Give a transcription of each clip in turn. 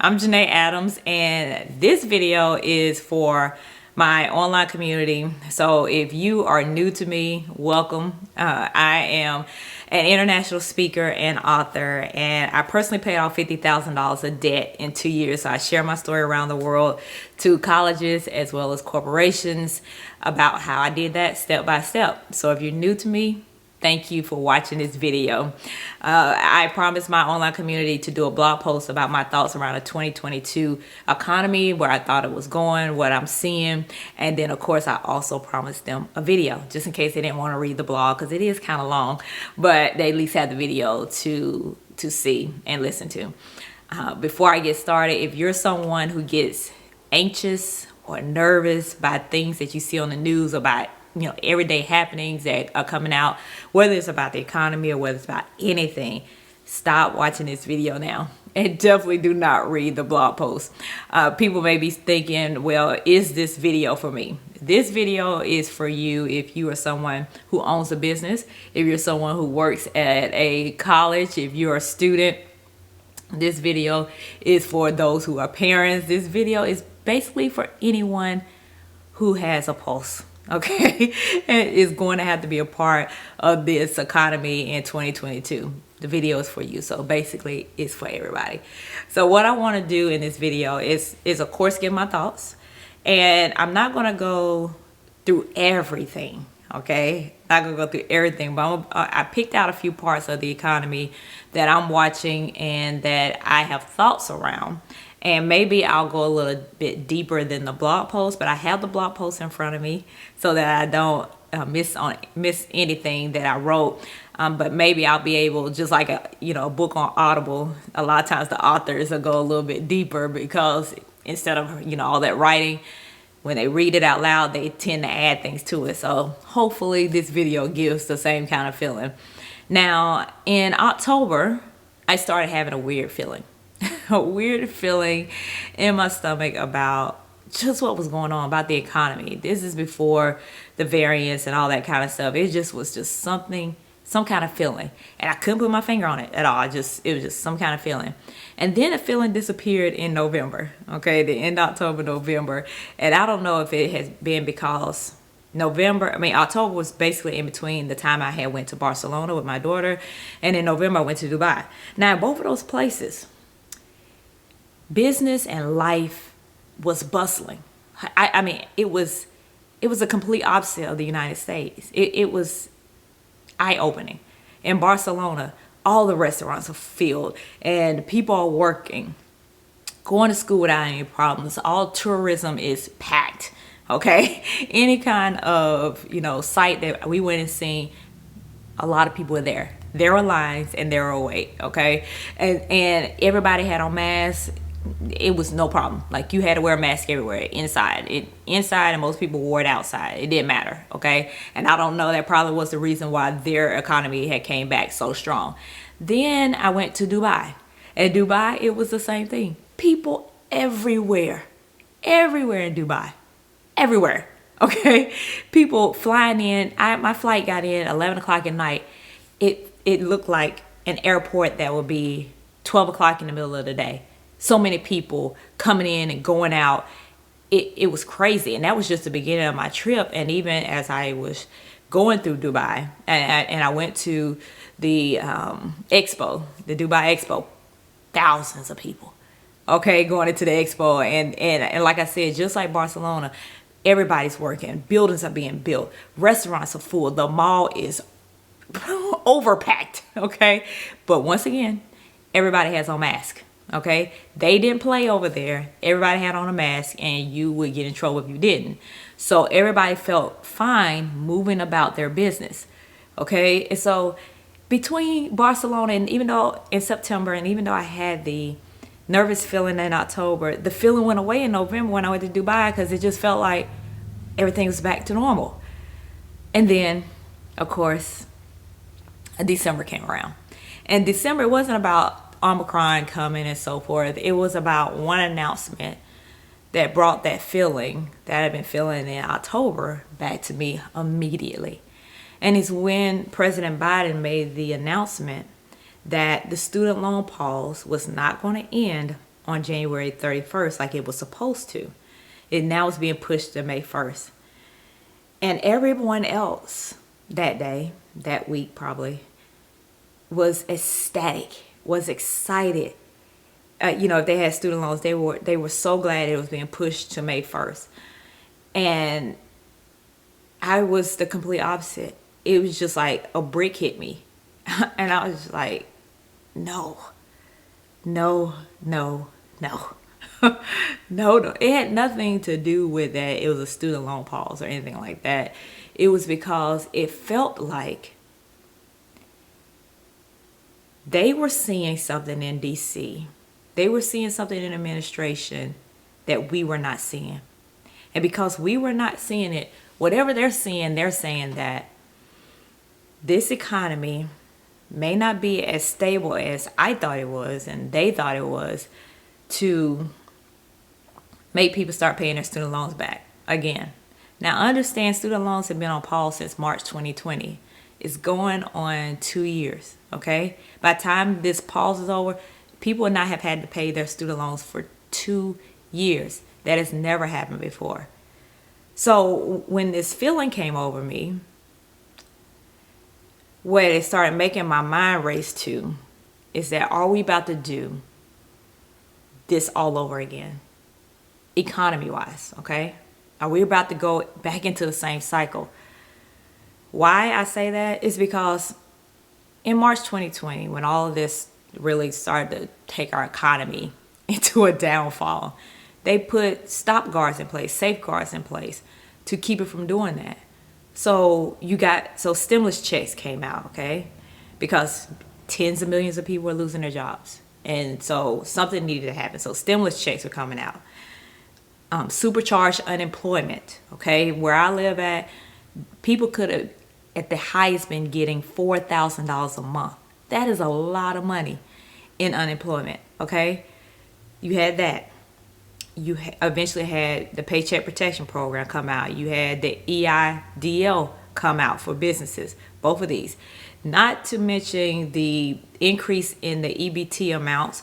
I'm Janae Adams, and this video is for my online community. So if you are new to me, welcome. I am an international speaker and author, and I personally paid off $50,000 of debt in 2 years. So I share my story around the world to colleges as well as corporations about how I did that step by step. So if you're new to me, thank you for watching this video. I promised my online community to do a blog post about my thoughts around the 2022 economy, where I thought it was going, what I'm seeing. And then, of course, I also promised them a video, just in case they didn't want to read the blog, because it is kind of long. But they at least had the video to see and listen to. Before I get started, if you're someone who gets anxious or nervous by things that you see on the news about everyday happenings that are coming out, whether it's about the economy or whether it's about anything, stop watching this video now and definitely do not read the blog post. People may be thinking, well, is this video for me? This video is for you if you are someone who owns a business, if you're someone who works at a college, if you're a student. This video is for those who are parents. This video is basically for anyone who has a pulse. Okay, and is going to have to be a part of this economy in 2022. The video is for you, so basically it's for everybody. So what I want to do in this video is of course give my thoughts, and I'm not going to go through everything. Okay, not gonna go through everything, but I picked out a few parts of the economy that I'm watching and that I have thoughts around. And maybe I'll go a little bit deeper than the blog post, but I have the blog post in front of me so that I don't miss anything that I wrote. But maybe I'll be able, just like a book on Audible, a lot of times the authors will go a little bit deeper because instead of all that writing, when they read it out loud, they tend to add things to it. So hopefully this video gives the same kind of feeling. Now, in October, I started having a weird feeling. A weird feeling in my stomach about just what was going on about the economy. This is before the variants and all that kind of stuff. It just was just some kind of feeling, and I couldn't put my finger on it at all. It was just some kind of feeling. And then the feeling disappeared in November. Okay, the end of October, November. And I don't know if it has been because October was basically in between the time I had went to Barcelona with my daughter, and in November I went to Dubai. Now, in both of those places, business and life was bustling. I mean, it was a complete opposite of the United States. It was eye-opening. In Barcelona, all the restaurants are filled and people are working, going to school without any problems. All tourism is packed. Okay, any kind of site that we went and seen, a lot of people were there. There were lines and there were wait. Okay, and everybody had on masks. It was no problem. Like, you had to wear a mask everywhere, inside, and most people wore it outside. It didn't matter. Okay, and I don't know, that probably was the reason why their economy had came back so strong. Then I went to Dubai. At Dubai, it was the same thing. People everywhere in Dubai, everywhere. Okay, people flying in. My flight got in 11 o'clock at night. It looked like an airport that would be 12 o'clock in the middle of the day. So many people coming in and going out. It was crazy. And that was just the beginning of my trip. And even as I was going through Dubai, and I went to the expo, the Dubai Expo, thousands of people, okay, going into the expo. And like I said, just like Barcelona, everybody's working. Buildings are being built. Restaurants are full. The mall is overpacked, okay? But once again, everybody has on mask. Okay, they didn't play over there. Everybody had on a mask, and you would get in trouble if you didn't. So everybody felt fine moving about their business. Okay, and so between Barcelona and even though in September, and even though I had the nervous feeling in October, the feeling went away in November when I went to Dubai, because it just felt like everything was back to normal. And then, of course, December came around, and December wasn't about Omicron coming and so forth. It was about one announcement that brought that feeling that I've been feeling in October back to me immediately. And it's when President Biden made the announcement that the student loan pause was not going to end on January 31st like it was supposed to. It now is being pushed to May 1st. And everyone else that day, that week probably, was ecstatic, was excited. If they had student loans, they were so glad it was being pushed to May 1st. And I was the complete opposite. It was just like a brick hit me. And I was like, no. No. No. It had nothing to do with that it was a student loan pause or anything like that. It was because it felt like they were seeing something in DC. They were seeing something in administration that we were not seeing. And because we were not seeing it, whatever they're seeing, they're saying that this economy may not be as stable as I thought it was and they thought it was, to make people start paying their student loans back again. Now, understand student loans have been on pause since March 2020. It's going on 2 years, okay? By the time this pause is over, people will not have had to pay their student loans for 2 years. That has never happened before. So when this feeling came over me, what it started making my mind race to is that, are we about to do this all over again, economy-wise, okay? Are we about to go back into the same cycle? Why I say that is because in March 2020, when all of this really started to take our economy into a downfall, they put stop guards in place, safeguards in place to keep it from doing that. So stimulus checks came out, okay? Because tens of millions of people were losing their jobs. And so something needed to happen. So stimulus checks were coming out. Supercharged unemployment, okay? Where I live at, people could have, at the highest, been getting $4,000 a month. That is a lot of money in unemployment, okay? You had that. You eventually had the Paycheck Protection Program come out. You had the EIDL come out for businesses, both of these. Not to mention the increase in the EBT amounts.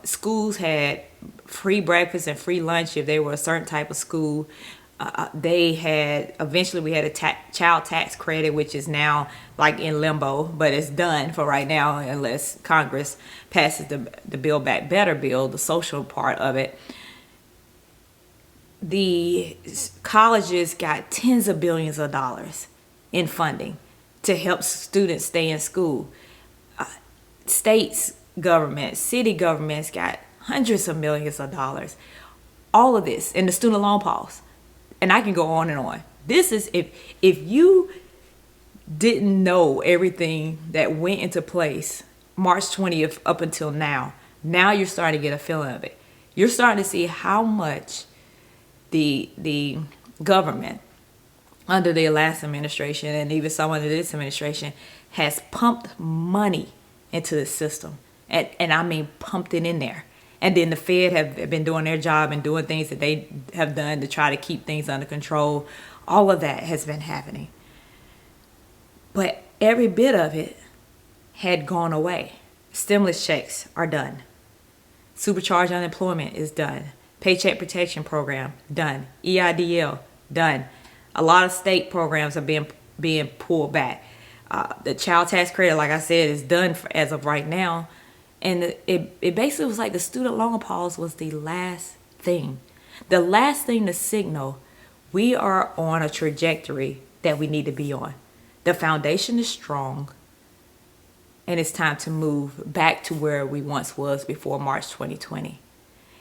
Schools had free breakfast and free lunch if they were a certain type of school. Eventually we had a child tax credit, which is now like in limbo, but it's done for right now unless Congress passes the Build Back Better bill, the social part of it. The colleges got tens of billions of dollars in funding to help students stay in school. States government, city governments got hundreds of millions of dollars. All of this in the student loan pause. And I can go on and on. This is, if you didn't know everything that went into place March 20th up until now you're starting to get a feeling of it. You're starting to see how much the government under the last administration and even some under this administration has pumped money into the system. And I mean pumped it in there. And then the Fed have been doing their job and doing things that they have done to try to keep things under control. All of that has been happening. But every bit of it had gone away. Stimulus checks are done. Supercharged unemployment is done. Paycheck Protection Program, done. EIDL, done. A lot of state programs are being pulled back. The child tax credit, like I said, is done as of right now. And it basically was like the student loan pause was the last thing. The last thing to signal we are on a trajectory that we need to be on. The foundation is strong. And it's time to move back to where we once was before March 2020.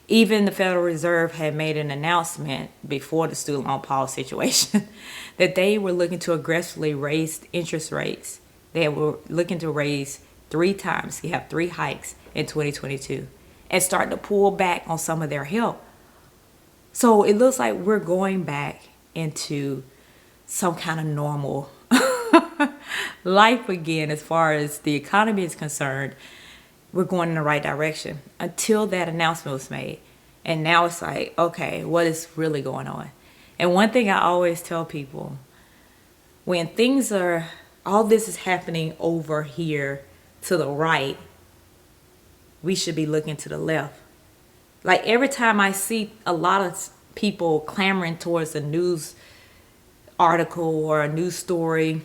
Even the Federal Reserve had made an announcement before the student loan pause situation that they were looking to aggressively raise interest rates. They were looking to raise 3 times. You have 3 hikes in 2022 and start to pull back on some of their help. So it looks like we're going back into some kind of normal life again as far as the economy is concerned. We're going in the right direction until that announcement was made. And now it's like, okay, what is really going on? And one thing I always tell people, when all this is happening over here to the right, we should be looking to the left. Like every time I see a lot of people clamoring towards a news article or a news story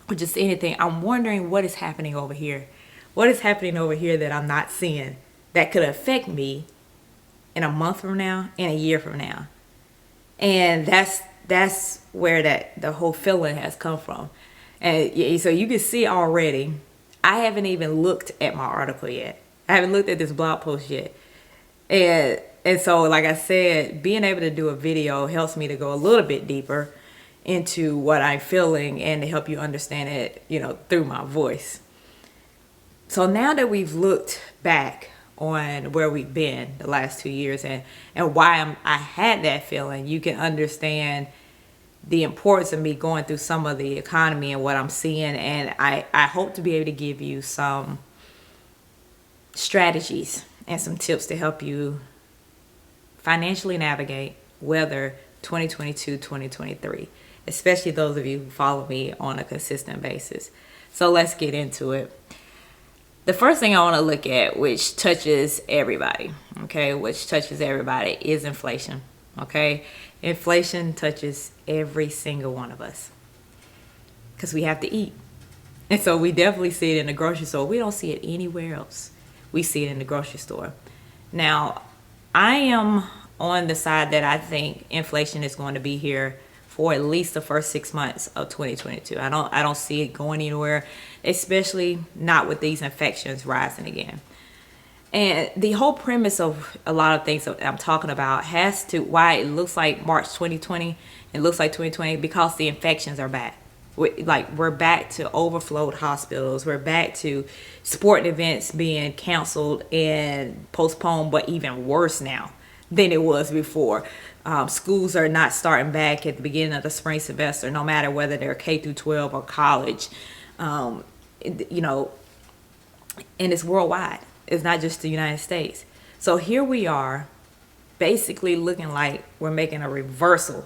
or just anything, I'm wondering what is happening over here. What is happening over here that I'm not seeing that could affect me in a month from now, in a year from now? And that's where the whole feeling has come from. And so you can see already, I haven't even looked at my article yet. I haven't looked at this blog post yet. And so, like I said, being able to do a video helps me to go a little bit deeper into what I'm feeling and to help you understand it, through my voice. So now that we've looked back on where we've been the last 2 years and why I had that feeling, you can understand the importance of me going through some of the economy and what I'm seeing. And I hope to be able to give you some strategies and some tips to help you financially navigate weather 2022, 2023, especially those of you who follow me on a consistent basis. So let's get into it. The first thing I want to look at, which touches everybody, is inflation, okay? Inflation touches every single one of us because we have to eat. And so we definitely see it in the grocery store. We don't see it anywhere else. We see it in the grocery store. Now, I am on the side that I think inflation is going to be here for at least the first 6 months of 2022. I don't see it going anywhere, especially not with these infections rising again. And the whole premise of a lot of things that I'm talking about has to why it looks like March 2020, it looks like 2020, because the infections are back. We're back to overflowed hospitals. We're back to sporting events being canceled and postponed, but even worse now than it was before. Schools are not starting back at the beginning of the spring semester, no matter whether they're K through 12 or college. And it's worldwide. It's not just the United States. So here we are, basically looking like we're making a reversal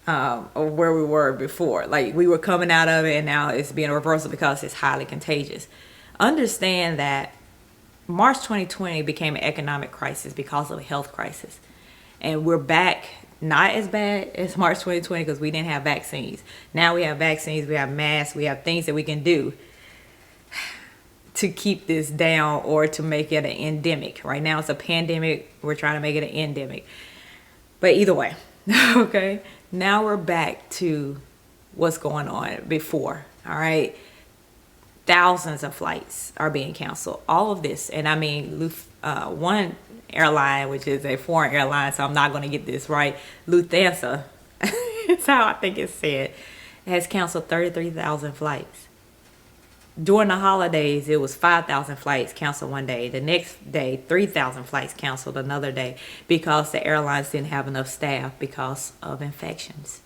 of where we were before. Like we were coming out of it and now it's being a reversal because it's highly contagious. Understand that March 2020 became an economic crisis because of a health crisis. And we're back, not as bad as March 2020 because we didn't have vaccines. Now we have vaccines, we have masks, we have things that we can do to keep this down or to make it an endemic. Right now it's a pandemic. We're trying to make it an endemic. But either way, okay? Now we're back to what's going on before, all right? Thousands of flights are being canceled. All of this, and I mean, one airline, which is a foreign airline, so I'm not going to get this right, Lufthansa, it's how I think it's said, has canceled 33,000 flights. During the holidays, it was 5,000 flights canceled one day. The next day, 3,000 flights canceled another day because the airlines didn't have enough staff because of infections.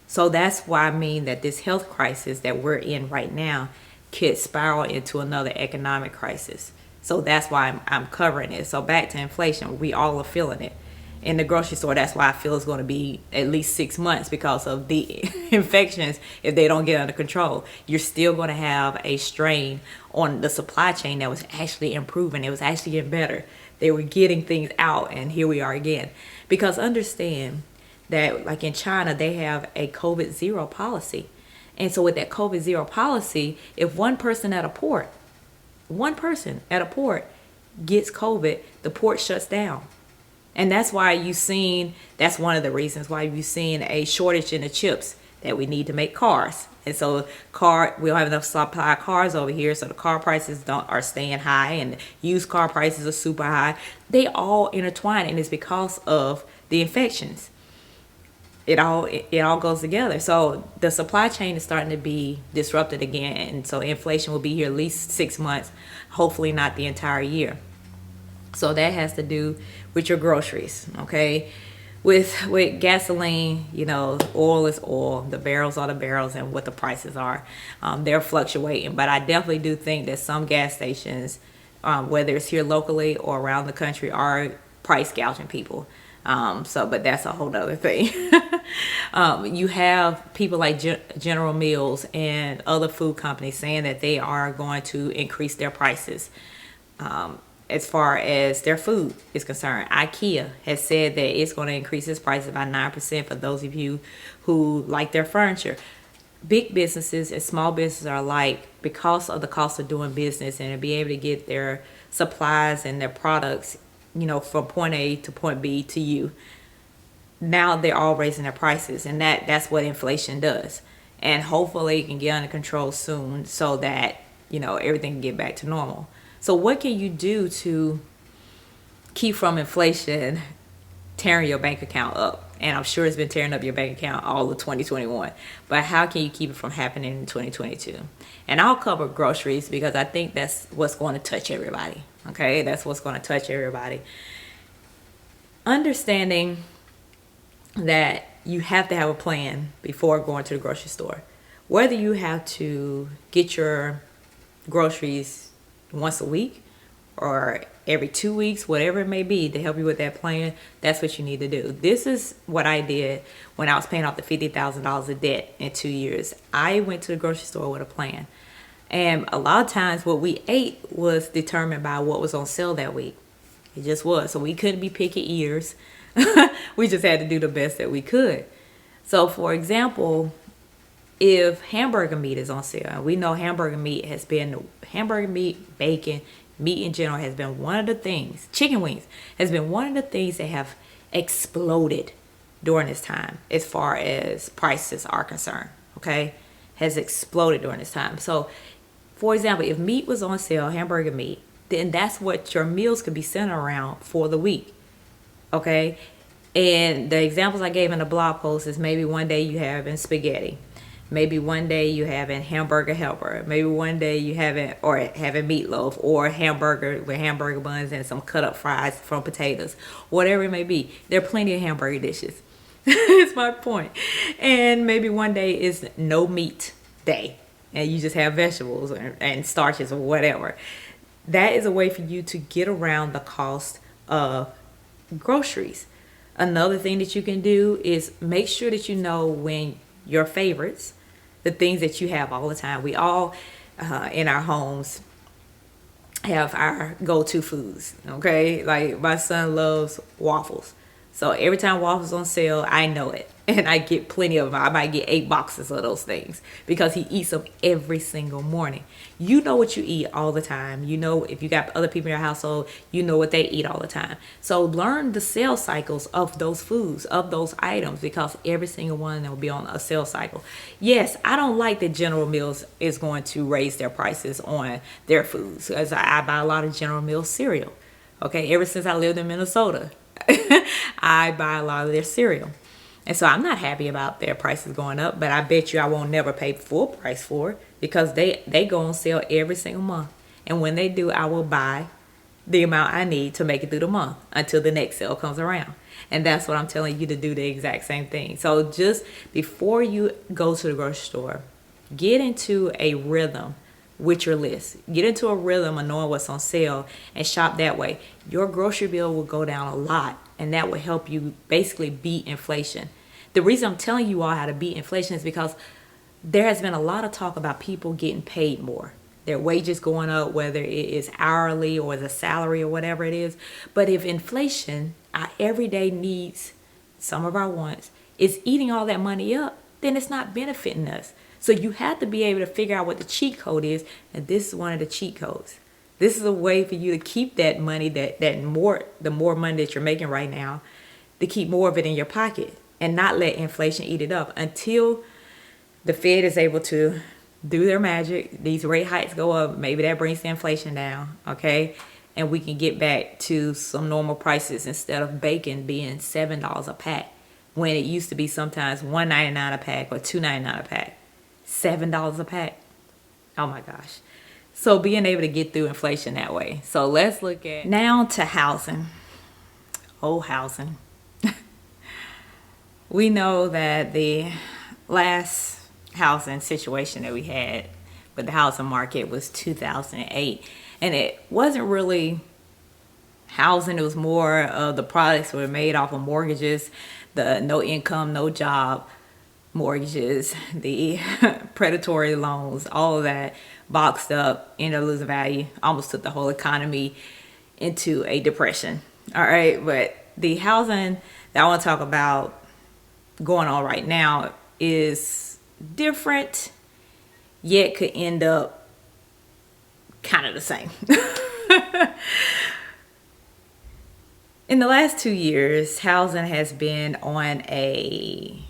So that's why I mean that this health crisis that we're in right now could spiral into another economic crisis. So that's why I'm covering it. So back to inflation, we all are feeling it. In the grocery store, that's why I feel it's going to be at least 6 months because of the infections. If they don't get under control, you're still going to have a strain on the supply chain that was actually improving. It was actually getting better. They were getting things out, and here we are again. Because understand that, like in China, they have a COVID zero policy. And so with that COVID zero policy, if one person at a port gets COVID, the port shuts down. And that's why that's one of the reasons why you've seen a shortage in the chips that we need to make cars. And so we don't have enough supply of cars over here, so the car prices are staying high and used car prices are super high. They all intertwine, and it's because of the infections. It all goes together. So the supply chain is starting to be disrupted again, and so inflation will be here at least 6 months, hopefully not the entire year. So that has to do with your groceries, okay? With gasoline, oil is oil. The barrels are the barrels, and what the prices are. They're fluctuating. But I definitely do think that some gas stations, whether it's here locally or around the country, are price gouging people. But that's a whole other thing. You have people like General Mills and other food companies saying that they are going to increase their prices. as far as their food is concerned. IKEA has said that it's going to increase its prices by 9% for those of you who like their furniture. Big businesses and small businesses are alike because of the cost of doing business and to be able to get their supplies and their products, from point A to point B to you. Now they're all raising their prices, and that's what inflation does. And hopefully it can get under control soon so that, everything can get back to normal. So what can you do to keep from inflation tearing your bank account up? And I'm sure it's been tearing up your bank account all of 2021. But how can you keep it from happening in 2022? And I'll cover groceries because I think that's what's going to touch everybody. Okay, that's what's going to touch everybody. Understanding that you have to have a plan before going to the grocery store. Whether you have to get your groceries once a week or every 2 weeks, whatever it may be, to help you with that plan, that's what you need to do. This is what I did when I was paying off the $50,000 of debt in 2 years. I went to the grocery store with a plan. And a lot of times what we ate was determined by what was on sale that week. It just was. So we couldn't be picky eaters. We just had to do the best that we could. So for example, if hamburger meat is on sale, and we know hamburger meat, bacon, meat in general has been one of the things, chicken wings has been one of the things that have exploded during this time as far as prices are concerned, okay? Has exploded during this time. So for example, if meat was on sale, hamburger meat, then that's what your meals could be centered around for the week, okay? And the examples I gave in the blog post is maybe one day you having spaghetti. Maybe one day you having hamburger helper. Maybe one day you having meatloaf or hamburger with hamburger buns and some cut up fries from potatoes. Whatever it may be. There are plenty of hamburger dishes. That's my point. And maybe one day is no meat day and you just have vegetables and starches or whatever. That is a way for you to get around the cost of groceries. Another thing that you can do is make sure that you know when your favorites, the things that you have all the time. We all in our homes have our go-to foods, okay? Like my son loves waffles. So every time waffles on sale, I know it. And I get plenty of them. I might get 8 boxes of those things because he eats them every single morning. You know what you eat all the time. You know, if you got other people in your household, you know what they eat all the time. So learn the sales cycles of those foods, of those items, because every single one of them will be on a sales cycle. Yes, I don't like that General Mills is going to raise their prices on their foods, because I buy a lot of General Mills cereal. Okay, ever since I lived in Minnesota, I buy a lot of their cereal. And so I'm not happy about their prices going up, but I bet you I won't never pay full price for it because they go on sale every single month. And when they do, I will buy the amount I need to make it through the month until the next sale comes around. And that's what I'm telling you to do, the exact same thing. So just before you go to the grocery store, get into a rhythm with your list. Get into a rhythm of knowing what's on sale and shop that way. Your grocery bill will go down a lot, and that will help you basically beat inflation. The reason I'm telling you all how to beat inflation is because there has been a lot of talk about people getting paid more. Their wages going up, whether it is hourly or the salary or whatever it is. But if inflation, our everyday needs, some of our wants, is eating all that money up, then it's not benefiting us. So you have to be able to figure out what the cheat code is, and this is one of the cheat codes. This is a way for you to keep that money, the more money that you're making right now, to keep more of it in your pocket and not let inflation eat it up until the Fed is able to do their magic. These rate hikes go up. Maybe that brings the inflation down, okay? And we can get back to some normal prices instead of bacon being $7 a pack when it used to be sometimes $1.99 a pack or $2.99 a pack. $7 a pack. Oh my gosh. So being able to get through inflation that way. So let's look at now to housing. Oh, housing. We know that the last housing situation that we had with the housing market was 2008. And it wasn't really housing. It was more of the products that were made off of mortgages, the no income, no job mortgages, the predatory loans, all of that boxed up, ended up losing value, almost took the whole economy into a depression. All right, but the housing that I want to talk about going on right now is different, yet could end up kind of the same. In the last 2 years, housing has been on a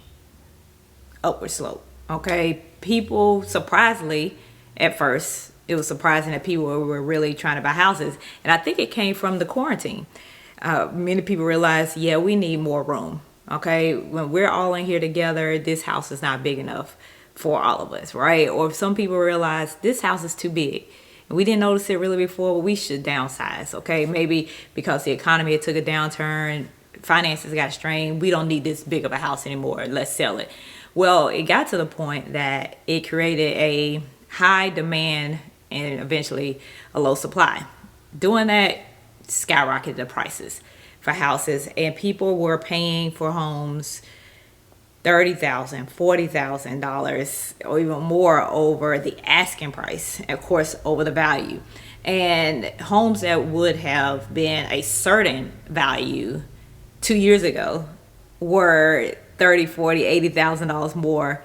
upward slope. Okay, people, surprisingly, at first it was surprising that people were really trying to buy houses, and I think it came from the quarantine. Many people realized, yeah, we need more room. Okay, when we're all in here together, this house is not big enough for all of us, right? Or some people realize this house is too big. We didn't notice it really before, but we should downsize, okay? Maybe because the economy took a downturn, finances got strained, we don't need this big of a house anymore, let's sell it. Well, it got to the point that it created a high demand and eventually a low supply. Doing that skyrocketed the prices for houses, and people were paying for homes $30,000, $40,000, or even more over the asking price, of course, over the value. And homes that would have been a certain value 2 years ago were $30,000, $40,000, $80,000 more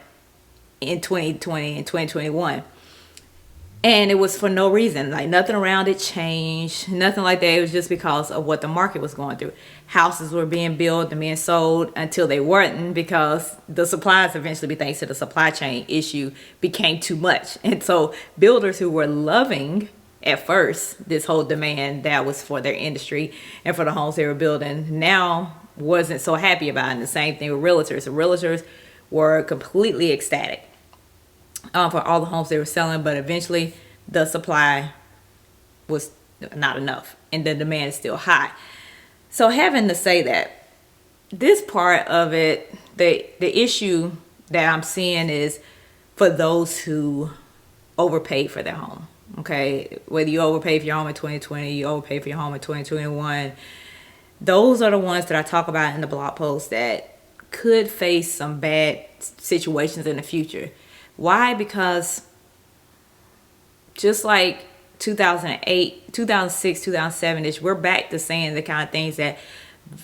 in 2020 and 2021. And it was for no reason. Like, nothing around it changed, nothing like that. It was just because of what the market was going through. Houses were being built and being sold until they weren't, because the supplies eventually, thanks to the supply chain issue, became too much. And so builders who were loving at first this whole demand that was for their industry and for the homes they were building, now wasn't so happy about it. And the same thing with realtors. The realtors were completely ecstatic for all the homes they were selling, but eventually the supply was not enough and the demand is still high. So having to say that, this part of it, the issue that I'm seeing is for those who overpaid for their home. Okay, whether you overpaid for your home in 2020, you overpaid for your home in 2021, those are the ones that I talk about in the blog post that could face some bad situations in the future. Why? Because just like 2008, 2006, 2007-ish, we're back to saying the kind of things that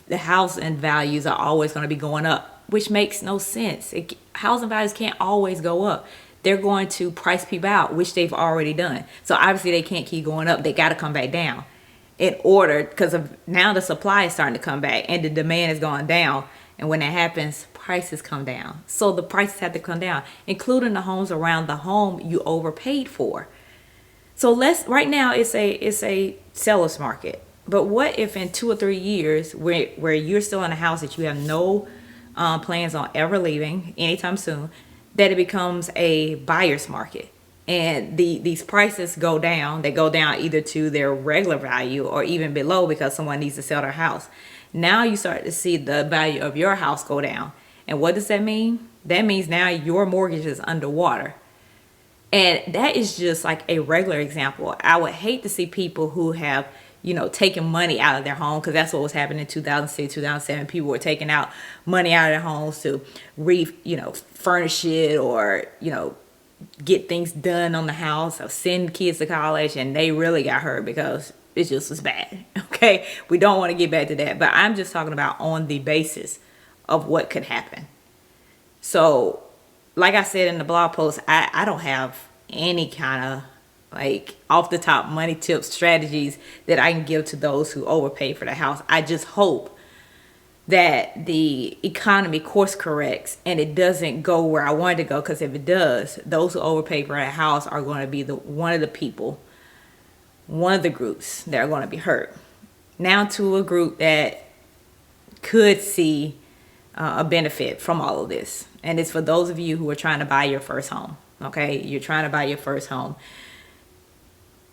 the housing values are always going to be going up, which makes no sense. Housing values can't always go up. They're going to price people out, which they've already done. So obviously they can't keep going up. They got to come back down in order, because of now the supply is starting to come back and the demand is going down. And when that happens, prices come down. So the prices have to come down, including the homes around the home you overpaid for. So right now it's a seller's market. But what if in 2 or 3 years, where you're still in a house that you have no plans on ever leaving anytime soon, that it becomes a buyer's market, and these prices go down. They go down either to their regular value or even below, because someone needs to sell their house. Now you start to see the value of your house go down. And what does that mean? That means now your mortgage is underwater. And that is just like a regular example. I would hate to see people who have, taken money out of their home, because that's what was happening in 2006, 2007. People were taking out money out of their homes to furnish it, or, get things done on the house, or send kids to college, and they really got hurt because it just was bad. Okay, we don't want to get back to that, but I'm just talking about on the basis of what could happen. So, like I said in the blog post, I don't have any kind of like off the top money tips, strategies that I can give to those who overpay for the house. I just hope that the economy course corrects and it doesn't go where I want it to go, because if it does, those who overpay for a house are going to be one of the groups that are going to be hurt. Now to a group that could see a benefit from all of this, and it's for those of you who are trying to buy your first home. Okay, you're trying to buy your first home.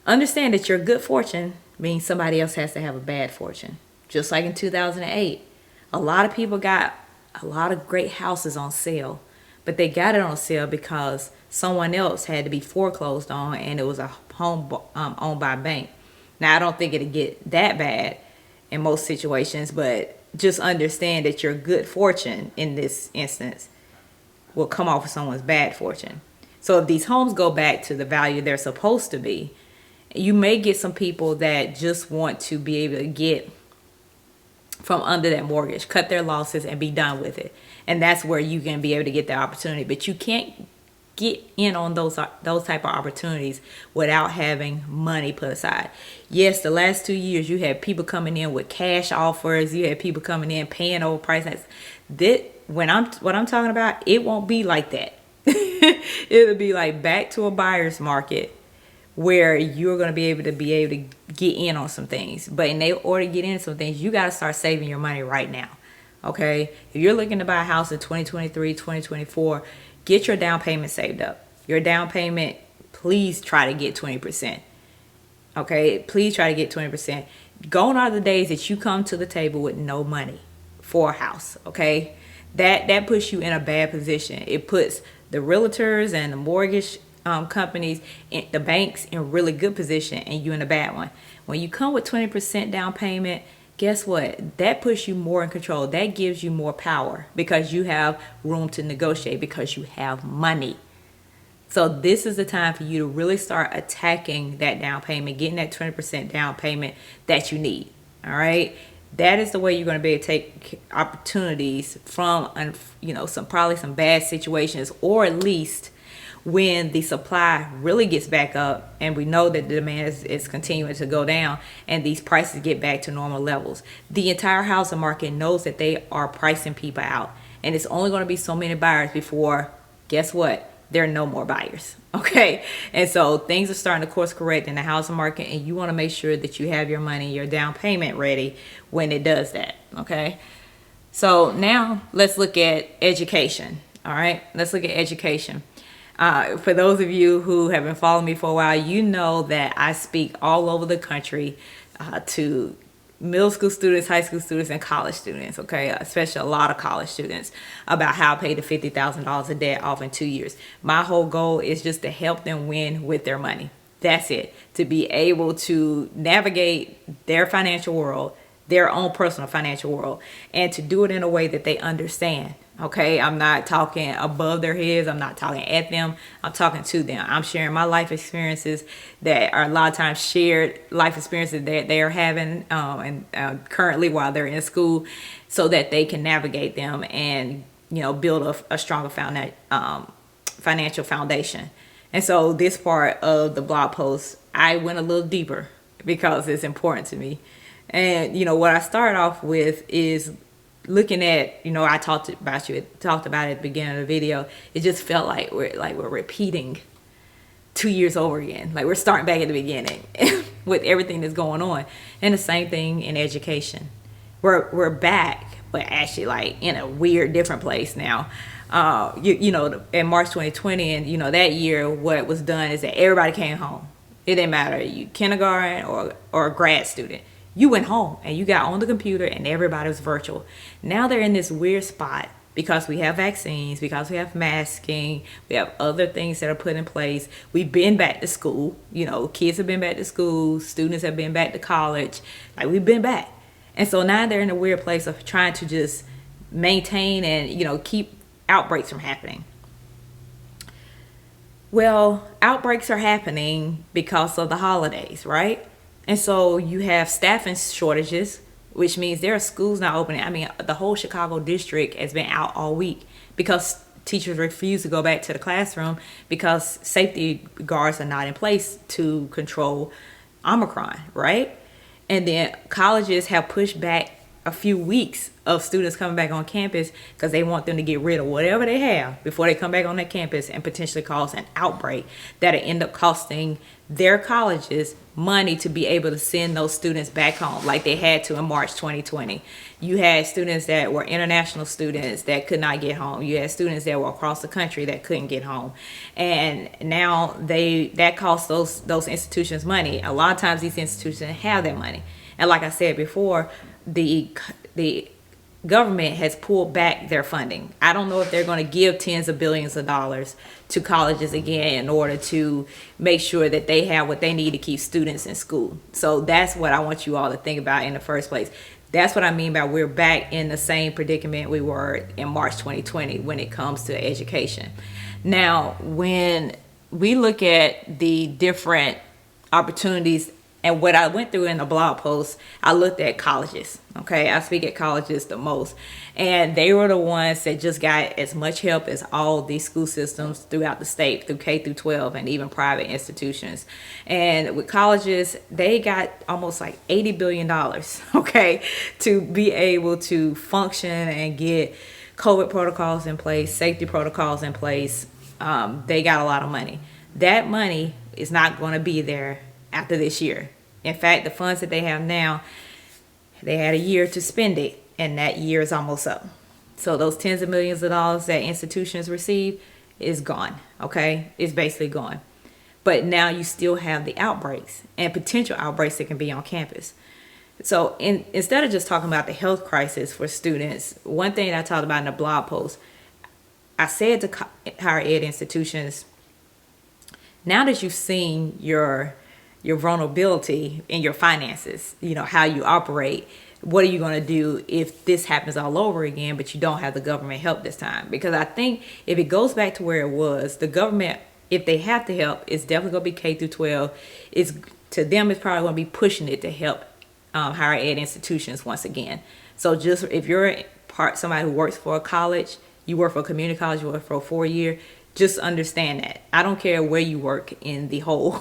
Understand that your good fortune means somebody else has to have a bad fortune. Just like in 2008, a lot of people got a lot of great houses on sale, but they got it on sale because someone else had to be foreclosed on, and it was a home owned by a bank. Now, I don't think it'd get that bad in most situations, but just understand that your good fortune in this instance will come off of someone's bad fortune. So if these homes go back to the value they're supposed to be, You may get some people that just want to be able to get from under that mortgage, cut their losses and be done with it. And that's where you can be able to get the opportunity. But you can't get in on those type of opportunities without having money put aside. Yes, the last 2 years you had people coming in with cash offers. You had people coming in paying over prices. What I'm talking about, it won't be like that. It'll be like back to a buyer's market where you're going to be able to get in on some things. But in order to get in some things, you got to start saving your money right now. Okay? If you're looking to buy a house in 2023, 2024, get your down payment saved up. Your down payment, please try to get 20%. Okay? Please try to get 20%. Gone are the days that you come to the table with no money for a house. Okay? That puts you in a bad position. It puts the realtors and the mortgage companies, the banks in really good position, and you in a bad one. When you come with 20% down payment, guess what? That puts you more in control. That gives you more power because you have room to negotiate because you have money. So this is the time for you to really start attacking that down payment, getting that 20% down payment that you need. All right. That is the way you're going to be able to take opportunities from, some bad situations, or at least when the supply really gets back up and we know that the demand is continuing to go down and these prices get back to normal levels. The entire housing market knows that they are pricing people out, and it's only going to be so many buyers before, guess what? There are no more buyers. Okay. And so things are starting to course correct in the housing market, and you want to make sure that you have your money, your down payment ready when it does that. Okay. So now let's look at education. All right. Let's look at education. For those of you who have been following me for a while, you know that I speak all over the country to middle school students, high school students, and college students, okay, especially a lot of college students, about how to pay the $50,000 of debt off in 2 years. My whole goal is just to help them win with their money. That's it. To be able to navigate their financial world, their own personal financial world, and to do it in a way that they understand. Okay, I'm not talking above their heads. I'm not talking at them. I'm talking to them. I'm sharing my life experiences that are a lot of times shared life experiences that they are having currently while they're in school, so that they can navigate them and build a stronger financial foundation. And so this part of the blog post, I went a little deeper because it's important to me. And what I started off with is looking at, I talked about it at the beginning of the video. It just felt like we're repeating 2 years over again. Like we're starting back at the beginning with everything that's going on. And the same thing in education. We're back, but actually like in a weird, different place now. In March 2020, and that year, what was done is that everybody came home. It didn't matter you kindergarten or a grad student. You went home and you got on the computer and everybody was virtual. Now they're in this weird spot because we have vaccines, because we have masking, we have other things that are put in place. We've been back to school. Kids have been back to school. Students have been back to college. Like we've been back. And so now they're in a weird place of trying to just maintain and, keep outbreaks from happening. Well, outbreaks are happening because of the holidays, right? And so you have staffing shortages, which means there are schools not opening. I mean, the whole Chicago district has been out all week because teachers refuse to go back to the classroom because safety guards are not in place to control Omicron, right? And then colleges have pushed back a few weeks of students coming back on campus because they want them to get rid of whatever they have before they come back on that campus and potentially cause an outbreak that'll end up costing their colleges money to be able to send those students back home like they had to in March 2020. You had students that were international students that could not get home. You had students that were across the country that couldn't get home. And now that costs those institutions money. A lot of times these institutions have that money. And like I said before, the government has pulled back their funding. I don't know if they're going to give tens of billions of dollars to colleges again in order to make sure that they have what they need to keep students in school. So that's what I want you all to think about in the first place. That's what I mean by we're back in the same predicament we were in March 2020 when it comes to education. Now, when we look at the different opportunities. And what I went through in the blog post, I looked at colleges. Okay, I speak at colleges the most, and they were the ones that just got as much help as all these school systems throughout the state, through K through 12, and even private institutions. And with colleges, they got almost like $80 billion, okay, to be able to function and get COVID protocols in place, safety protocols in place. They got a lot of money. That money is not going to be there after this year. In fact, the funds that they have now, they had a year to spend it, and that year is almost up. So those tens of millions of dollars that institutions receive is gone, okay? It's basically gone. But now you still have the outbreaks and potential outbreaks that can be on campus. So instead of just talking about the health crisis for students, one thing I talked about in the blog post, I said to higher ed institutions, now that you've seen your vulnerability in your finances, how you operate, what are you going to do if this happens all over again, but you don't have the government help this time? Because I think if it goes back to where it was, the government, if they have to help, it's definitely going to be K through 12. To them, it's probably going to be pushing it to help higher ed institutions once again. So just if you're somebody who works for a college, you work for a community college, you work for a 4-year, just understand that. I don't care where you work in the whole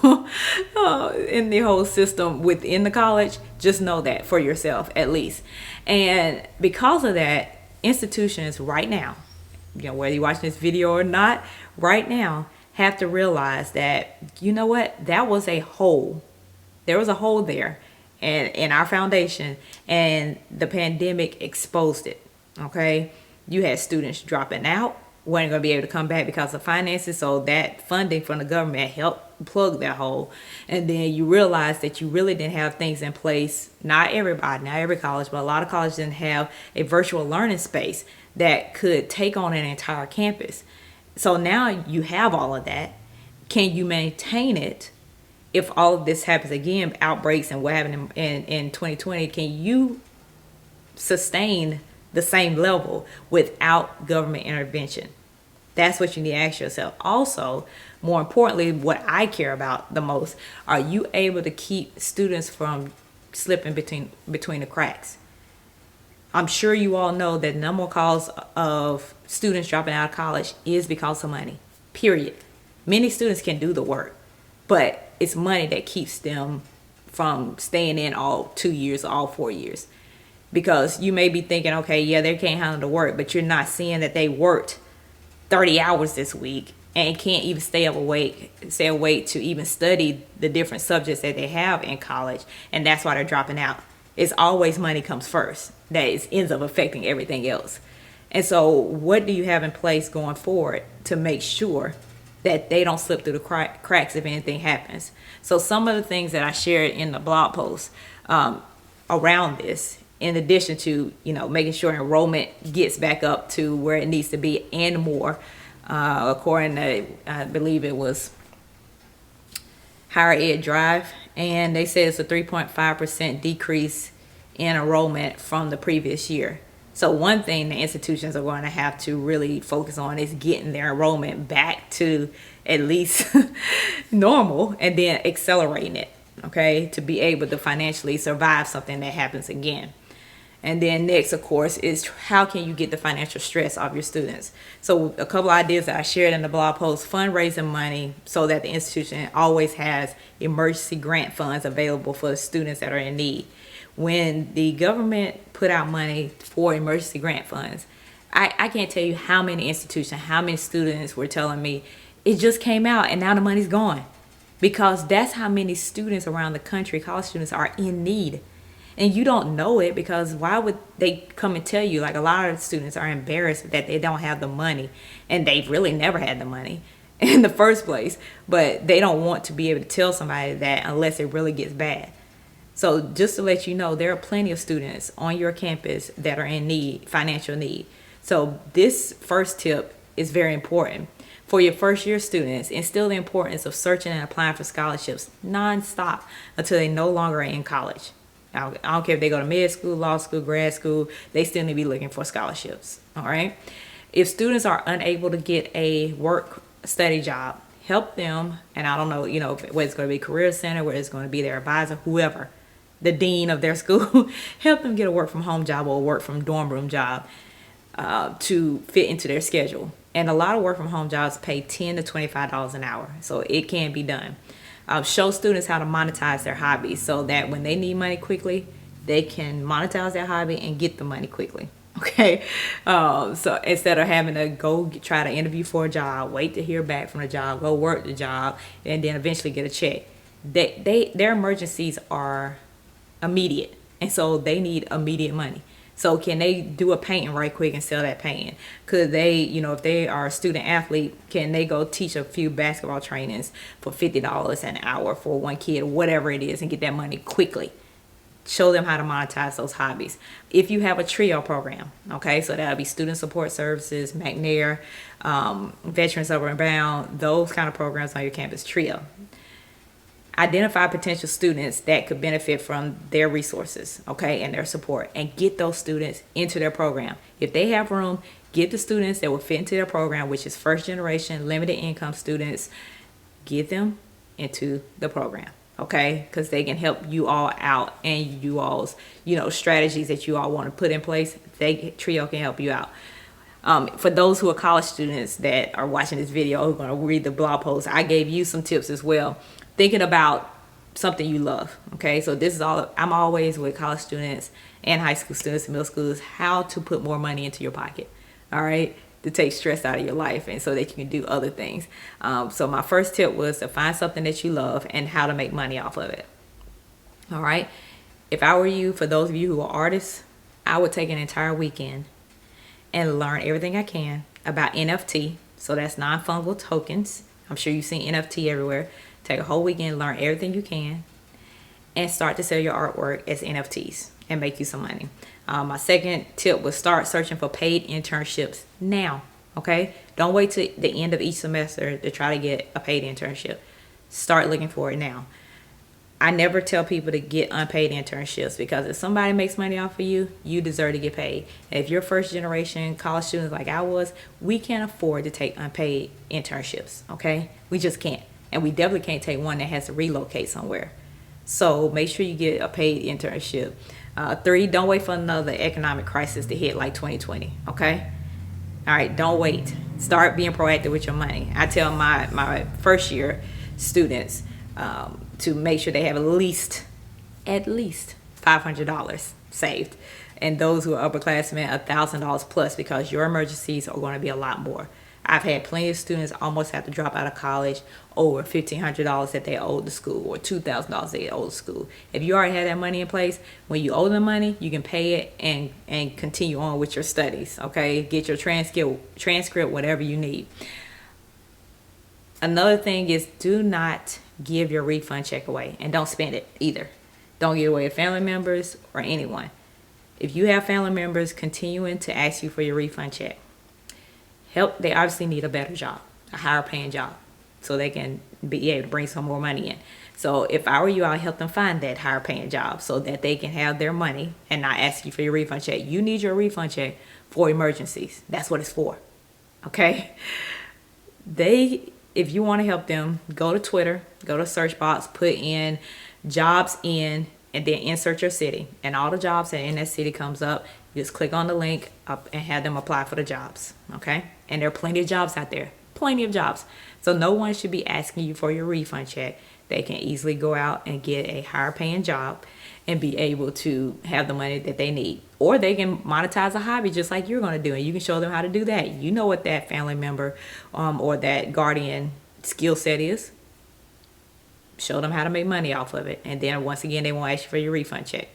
in the whole system within the college. Just know that for yourself at least. And because of that, institutions right now, whether you're watching this video or not, right now have to realize that that was a hole. There was a hole there, and in our foundation, and the pandemic exposed it. Okay, you had students dropping out, weren't going to be able to come back because of finances, so that funding from the government helped plug that hole. And then you realize that you really didn't have things in place. Not every college, but a lot of colleges didn't have a virtual learning space that could take on an entire campus. So now you have all of that. Can you maintain it if all of this happens again, outbreaks and what happened in 2020? Can you sustain the same level without government intervention? That's what you need to ask yourself. Also, more importantly, what I care about the most, are you able to keep students from slipping between the cracks? I'm sure you all know that the number one cause of students dropping out of college is because of money, period. Many students can do the work, but it's money that keeps them from staying in all 2 years, all 4 years. Because you may be thinking, okay, yeah, they can't handle the work, but you're not seeing that they worked 30 hours this week and can't even stay awake to even study the different subjects that they have in college, and that's why they're dropping out. It's always money comes first. That ends up affecting everything else. And so what do you have in place going forward to make sure that they don't slip through the cracks if anything happens? So some of the things that I shared in the blog post around this, in addition to making sure enrollment gets back up to where it needs to be and more, according to, I believe it was Higher Ed Drive, and they said it's a 3.5% decrease in enrollment from the previous year. So one thing the institutions are going to have to really focus on is getting their enrollment back to at least normal, and then accelerating it, okay, to be able to financially survive something that happens again. And then next, of course, is how can you get the financial stress off your students? So a couple ideas that I shared in the blog post: fundraising money so that the institution always has emergency grant funds available for the students that are in need. When the government put out money for emergency grant funds, I can't tell you how many institutions, how many students were telling me, it just came out and now the money's gone. Because that's how many students around the country, college students, are in need. And you don't know it, because why would they come and tell you? Like, a lot of students are embarrassed that they don't have the money, and they've really never had the money in the first place, but they don't want to be able to tell somebody that unless it really gets bad. So just to let you know, there are plenty of students on your campus that are in need, financial need. So this first tip is very important. For your first year students, instill the importance of searching and applying for scholarships nonstop until they no longer are in college. I don't care if they go to med school, law school, grad school, they still need to be looking for scholarships, all right? If students are unable to get a work study job, help them. And I don't know, whether it's going to be career center, whether it's going to be their advisor, whoever, the dean of their school, help them get a work from home job or a work from dorm room job to fit into their schedule. And a lot of work from home jobs pay $10 to $25 an hour. So it can be done. Show students how to monetize their hobbies so that when they need money quickly, they can monetize their hobby and get the money quickly. Okay. So instead of having to go try to interview for a job, wait to hear back from the job, go work the job, and then eventually get a check. Their emergencies are immediate. And so they need immediate money. So can they do a painting right quick and sell that painting? Could they, if they are a student athlete, can they go teach a few basketball trainings for $50 an hour for one kid or whatever it is and get that money quickly? Show them how to monetize those hobbies. If you have a TRIO program, okay, so that'll be Student Support Services, McNair, Veterans Over and Bound, those kind of programs on your campus, TRIO. Identify potential students that could benefit from their resources, okay, and their support, and get those students into their program. If they have room, get the students that will fit into their program, which is first generation, limited income students, get them into the program, okay, because they can help you all out, and you all's, strategies that you all want to put in place, TRIO can help you out. For those who are college students that are watching this video, who are going to read the blog post, I gave you some tips as well. Thinking about something you love, okay? So this is all, I'm always with college students and high school students and middle schoolers, how to put more money into your pocket, all right? To take stress out of your life and so that you can do other things. So my first tip was to find something that you love and how to make money off of it, all right? If I were you, for those of you who are artists, I would take an entire weekend and learn everything I can about NFT. So that's non-fungible tokens. I'm sure you've seen NFT everywhere. Take a whole weekend, learn everything you can, and start to sell your artwork as NFTs and make you some money. My second tip was start searching for paid internships now, okay? Don't wait till the end of each semester to try to get a paid internship. Start looking for it now. I never tell people to get unpaid internships because if somebody makes money off of you, you deserve to get paid. And if you're first generation college students like I was, we can't afford to take unpaid internships, okay? We just can't. And we definitely can't take one that has to relocate somewhere. So make sure you get a paid internship. 3, don't wait for another economic crisis to hit like 2020, okay? All right, don't wait. Start being proactive with your money. I tell my first year students to make sure they have at least $500 saved. And those who are upperclassmen, $1,000 plus, because your emergencies are going to be a lot more. I've had plenty of students almost have to drop out of college over $1,500 that they owe the school, or $2,000 they owe the school. If you already have that money in place, when you owe them money, you can pay it and continue on with your studies, okay? Get your transcript, whatever you need. Another thing is, do not give your refund check away, and don't spend it either. Don't give it away to family members or anyone. If you have family members continuing to ask you for your refund check, they obviously need a better job, a higher paying job, so they can be able to bring some more money in. So if I were you, I'd help them find that higher paying job so that they can have their money and not ask you for your refund check. You need your refund check for emergencies. That's what it's for, okay? If you want to help them, go to Twitter, go to search box, put in jobs in, and then insert your city. And all the jobs that in that city comes up, you just click on the link up and have them apply for the jobs, okay? And there are plenty of jobs out there, plenty of jobs. So no one should be asking you for your refund check. They can easily go out and get a higher paying job and be able to have the money that they need. Or they can monetize a hobby just like you're going to do, and you can show them how to do that. You know what that family member or that guardian skill set is. Show them how to make money off of it. And then once again, they won't ask you for your refund check.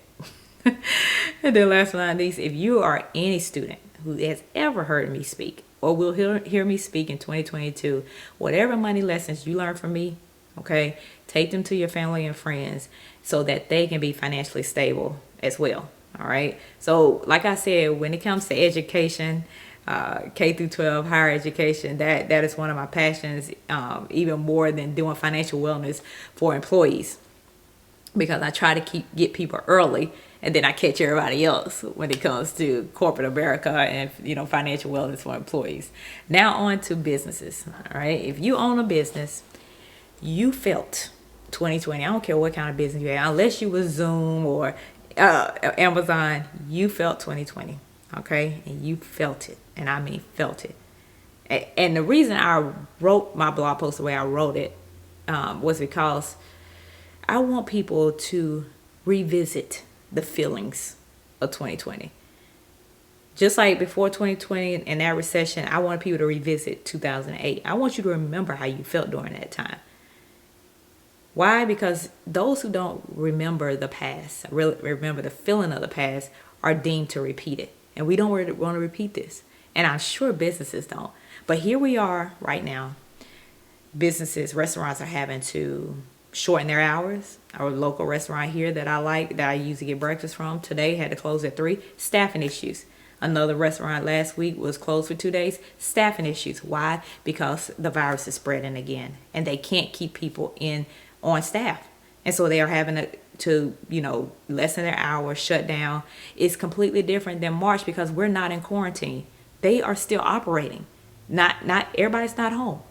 And then last but not least, if you are any student who has ever heard me speak or will hear me speak in 2022, whatever money lessons you learn from me, okay, take them to your family and friends so that they can be financially stable as well. All right. So like I said, when it comes to education, K through 12 higher education, that is one of my passions, even more than doing financial wellness for employees, because I try to get people early and then I catch everybody else when it comes to corporate America and financial wellness for employees. Now on to businesses. All right, if you own a business, you felt 2020. I don't care what kind of business you had, unless you was Zoom or Amazon. You felt 2020, okay, and you felt it, and I mean felt it. And the reason I wrote my blog post the way I wrote it was because I want people to revisit the feelings of 2020. Just like before 2020 and that recession, I want people to revisit 2008. I want you to remember how you felt during that time. Why? Because those who don't remember the past, really remember the feeling of the past, are deemed to repeat it. And we don't want to repeat this. And I'm sure businesses don't. But here we are right now. Businesses, restaurants are having to shorten their hours. Our local restaurant here that I like, that I used to get breakfast from, today had to close at 3. Staffing issues. Another restaurant last week was closed for 2 days. Staffing issues. Why? Because the virus is spreading again. And they can't keep people on staff. And so they are having to lessen their hours, shut down. It's completely different than March because we're not in quarantine. They are still operating. Not everybody's not home.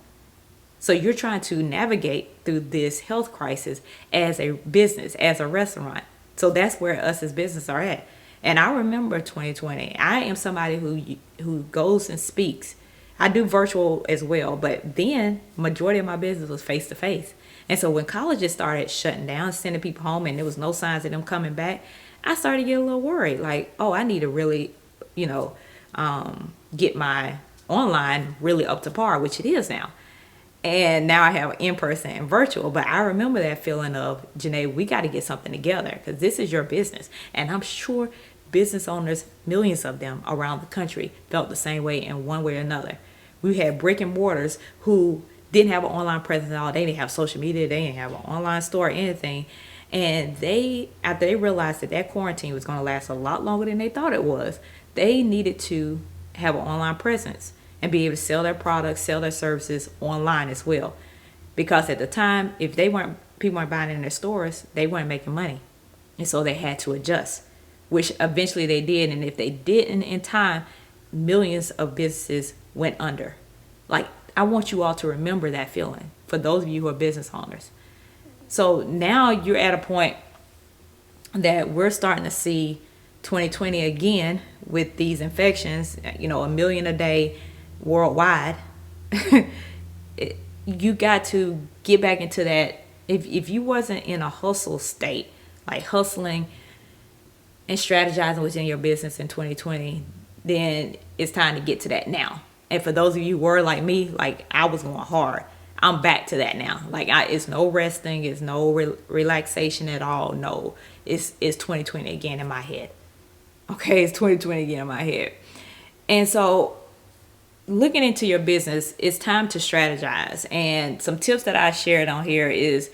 So you're trying to navigate through this health crisis as a business, as a restaurant. So that's where us as business are at. And I remember 2020. I am somebody who goes and speaks. I do virtual as well, but then majority of my business was face to face. And so when colleges started shutting down, sending people home, and there was no signs of them coming back, I started to get a little worried. Like, oh, I need to really, get my online really up to par, which it is now. And now I have in-person and virtual. But I remember that feeling of, Janae, we got to get something together because this is your business. And I'm sure business owners, millions of them around the country, felt the same way in one way or another. We had brick and mortars who didn't have an online presence at all. They didn't have social media. They didn't have an online store or anything. And after they realized that quarantine was going to last a lot longer than they thought it was, they needed to have an online presence and be able to sell their products, sell their services online as well. Because at the time, if people weren't buying in their stores, they weren't making money. And so they had to adjust, which eventually they did. And if they didn't in time, millions of businesses went under. Like, I want you all to remember that feeling for those of you who are business owners. So now you're at a point that we're starting to see 2020 again with these infections, 1 million a day worldwide. You got to get back into that. If you wasn't in a hustle state, like hustling and strategizing within your business in 2020, then it's time to get to that now. And for those of you who were like me, like I was going hard, I'm back to that now. Like it's no resting, it's no relaxation at all. No, it's 2020 again in my head. Okay, it's 2020 again in my head. And so looking into your business, it's time to strategize. And some tips that I shared on here is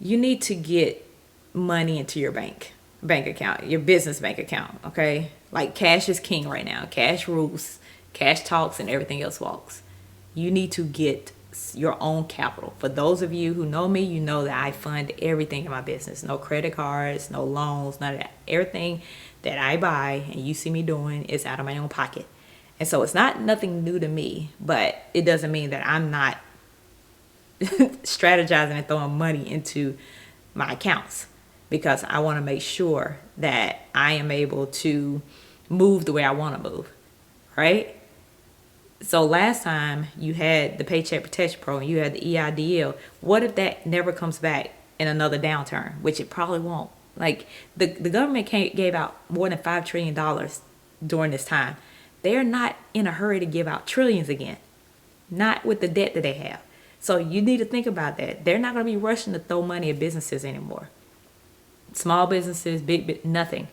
you need to get money into your bank account, your business bank account. Okay, like cash is king right now. Cash rules, cash talks, and everything else walks. You need to get your own capital. For those of you who know me, you know that I fund everything in my business. No credit cards, no loans, none of that. Everything that I buy and you see me doing is out of my own pocket. And so it's nothing new to me, but it doesn't mean that I'm not strategizing and throwing money into my accounts, because I want to make sure that I am able to move the way I want to move, right? So last time you had the Paycheck Protection Program, you had the EIDL. What if that never comes back in another downturn, which it probably won't? Like the government gave out more than $5 trillion during this time. They're not in a hurry to give out trillions again, not with the debt that they have. So you need to think about that. They're not going to be rushing to throw money at businesses anymore. Small businesses, big, nothing.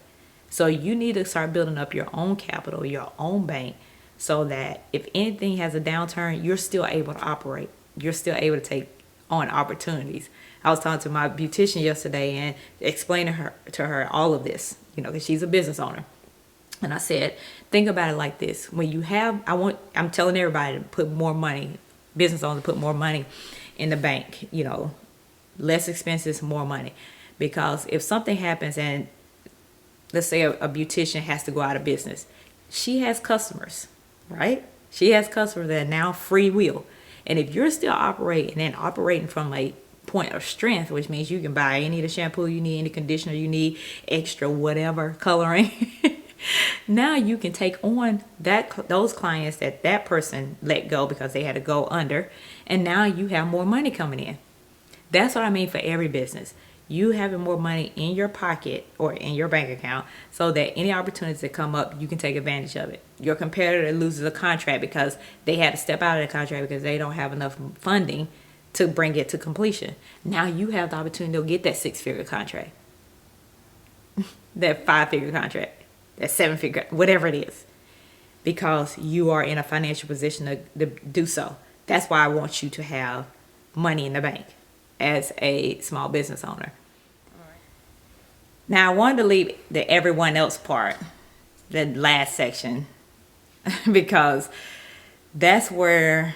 So you need to start building up your own capital, your own bank, so that if anything has a downturn, you're still able to operate. You're still able to take on opportunities. I was talking to my beautician yesterday and explaining to her all of this, because she's a business owner. And I said, think about it like this. When you have, I'm telling everybody to put more money, business owners to put more money in the bank, less expenses, more money. Because if something happens and let's say a beautician has to go out of business, she has customers, right? She has customers that are now free will. And if you're still operating and operating from a point of strength, which means you can buy any of the shampoo you need, any conditioner you need, extra whatever coloring, now you can take on those clients that person let go because they had to go under, and now you have more money coming in. That's what I mean for every business. You having more money in your pocket or in your bank account so that any opportunities that come up, you can take advantage of it. Your competitor loses a contract because they had to step out of the contract because they don't have enough funding to bring it to completion. Now you have the opportunity to get that 6-figure contract, that 5-figure contract, that 7-figure, whatever it is, because you are in a financial position to do so. That's why I want you to have money in the bank as a small business owner. Now I wanted to leave the everyone else part, the last section, because that's where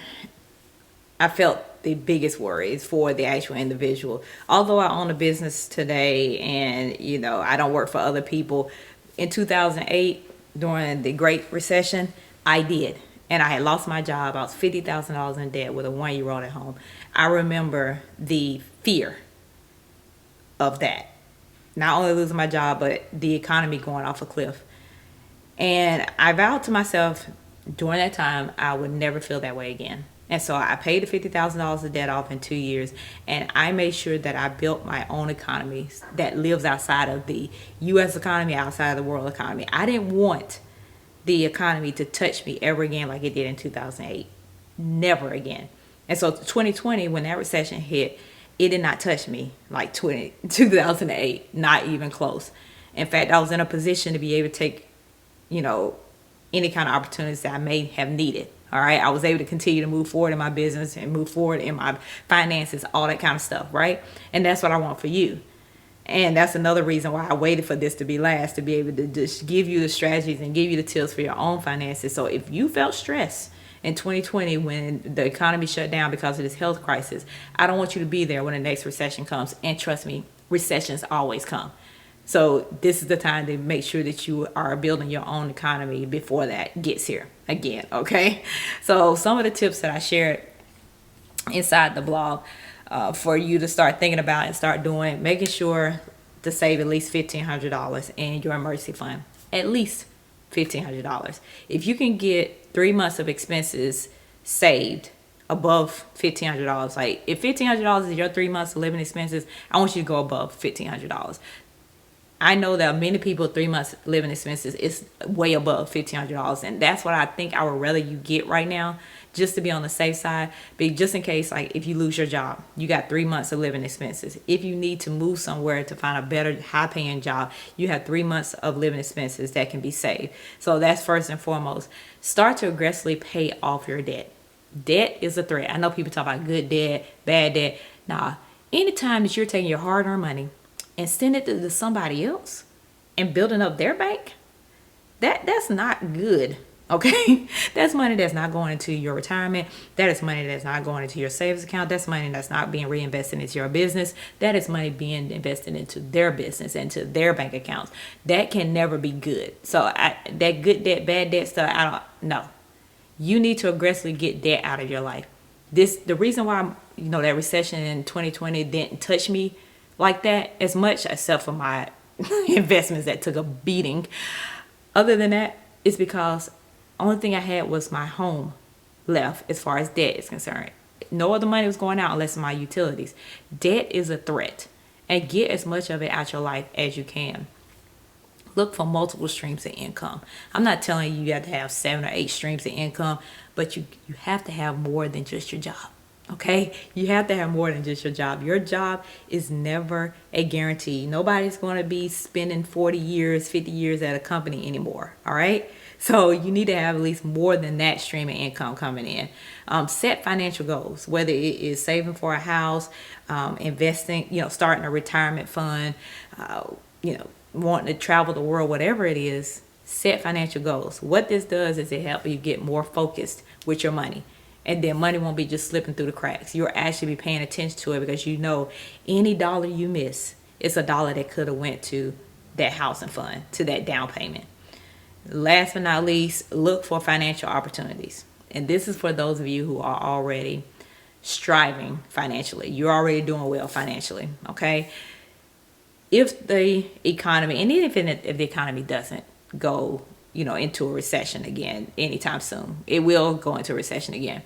I felt the biggest worries for the actual individual. Although I own a business today and I don't work for other people, in 2008 during the Great Recession, I did. And I had lost my job. I was $50,000 in debt with a 1-year-old at home. I remember the fear of that. Not only losing my job, but the economy going off a cliff. And I vowed to myself during that time, I would never feel that way again. And so I paid the $50,000 of debt off in 2 years. And I made sure that I built my own economy that lives outside of the U.S. economy, outside of the world economy. I didn't want the economy to touch me ever again like it did in 2008. Never again. And so 2020, when that recession hit, it did not touch me like 2008, not even close. In fact, I was in a position to be able to take, any kind of opportunities that I may have needed. All right. I was able to continue to move forward in my business and move forward in my finances, all that kind of stuff. Right. And that's what I want for you. And that's another reason why I waited for this to be last, to be able to just give you the strategies and give you the tips for your own finances. So if you felt stressed in 2020 when the economy shut down because of this health crisis, I don't want you to be there when the next recession comes. And trust me, recessions always come. So this is the time to make sure that you are building your own economy before that gets here again. Okay. So some of the tips that I shared inside the blog, for you to start thinking about and start doing, making sure to save at least $1,500 in your emergency fund. At least $1,500. If you can get 3 months of expenses saved above $1,500, like if $1,500 is your 3 months of living expenses, I want you to go above $1,500. I know that many people 3 months living expenses is way above $1,500, and that's what I think I would rather you get right now, just to be on the safe side. But just in case, like if you lose your job, you got 3 months of living expenses. If you need to move somewhere to find a better high-paying job, you have 3 months of living expenses that can be saved. So that's first and foremost. Start to aggressively pay off your debt. Debt is a threat. I know people talk about good debt, bad debt. Nah, anytime that you're taking your hard-earned money and send it to somebody else and building up their bank, that's not good. Okay. That's money that's not going into your retirement. That is money that's not going into your savings account. That's money that's not being reinvested into your business. That is money being invested into their business, into their bank accounts. That can never be good. So that good debt, bad debt stuff, I don't know. You need to aggressively get debt out of your life. The reason why, that recession in 2020 didn't touch me like that as much, except for my investments that took a beating. Other than that, it's because only thing I had was my home left as far as debt is concerned. No other money was going out unless my utilities. Debt is a threat, and get as much of it out your life as you can. Look for multiple streams of income. I'm not telling you have to have 7 or 8 streams of income, but you have to have more than just your job. Okay, you have to have more than just your job. Your job is never a guarantee. Nobody's going to be spending 40 years, 50 years at a company anymore. All right. So you need to have at least more than that stream of income coming in. Set financial goals, whether it is saving for a house, investing, starting a retirement fund, wanting to travel the world, whatever it is. Set financial goals. What this does is it helps you get more focused with your money. And then money won't be just slipping through the cracks. You'll actually be paying attention to it because any dollar you miss, it's a dollar that could have went to that housing fund, to that down payment. Last but not least, look for financial opportunities. And this is for those of you who are already striving financially. You're already doing well financially, okay? If the economy, and even if the economy doesn't go, into a recession again anytime soon, it will go into a recession again.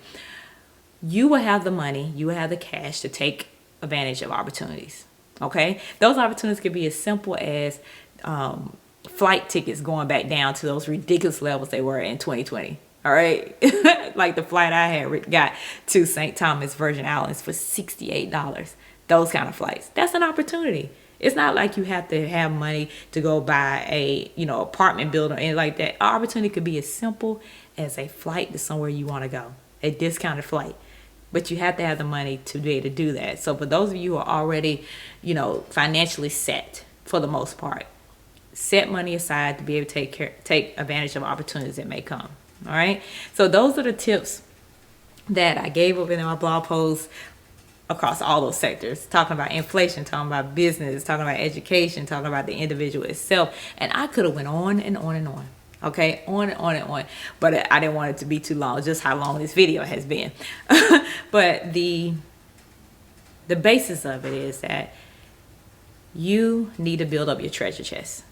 You will have the money, you will have the cash to take advantage of opportunities, okay? Those opportunities could be as simple as flight tickets going back down to those ridiculous levels they were in 2020. All right. Like the flight I had got to St. Thomas Virgin Islands for $68. Those kind of flights. That's an opportunity. It's not like you have to have money to go buy a, apartment building or anything like that. Our opportunity could be as simple as a flight to somewhere you want to go, a discounted flight. But you have to have the money to be able to do that. So for those of you who are already, financially set for the most part, set money aside to be able to take advantage of opportunities that may come. All right. So those are the tips that I gave up in my blog post across all those sectors, talking about inflation, talking about business, talking about education, talking about the individual itself. And I could have went on and on and on. Okay, on and on and on. But I didn't want it to be too long, just how long this video has been. But the basis of it is that you need to build up your treasure chest.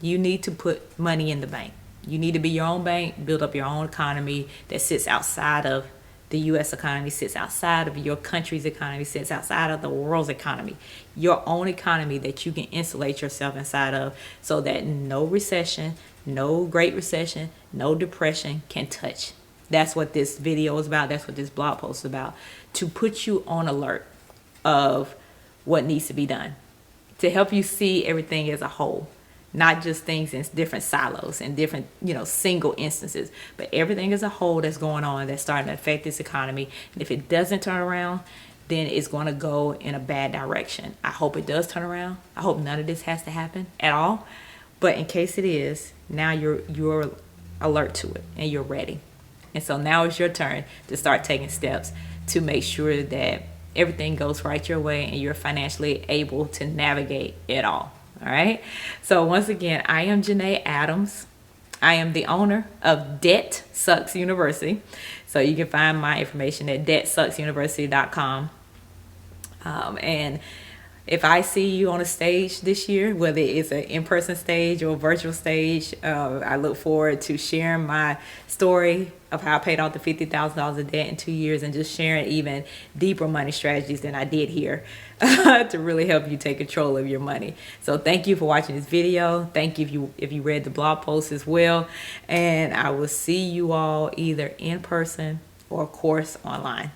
You need to put money in the bank. You need to be your own bank, build up your own economy that sits outside of the U.S. economy, sits outside of your country's economy, sits outside of the world's economy. Your own economy that you can insulate yourself inside of so that no recession, no Great Recession, no depression can touch. That's what this video is about. That's what this blog post is about. To put you on alert of what needs to be done. To help you see everything as a whole. Not just things in different silos and different, single instances, but everything as a whole that's going on that's starting to affect this economy. And if it doesn't turn around, then it's going to go in a bad direction. I hope it does turn around. I hope none of this has to happen at all. But in case it is, now you're alert to it and you're ready. And so now it's your turn to start taking steps to make sure that everything goes right your way and you're financially able to navigate it all. All right. So once again, I am Janae Adams. I am the owner of Debt Sucks University. So you can find my information at debtsucksuniversity.com. And if I see you on a stage this year, whether it's an in-person stage or a virtual stage, I look forward to sharing my story of how I paid off the $50,000 of debt in 2 years and just sharing even deeper money strategies than I did here to really help you take control of your money. So thank you for watching this video. Thank you if you read the blog post as well. And I will see you all either in person or, of course, online.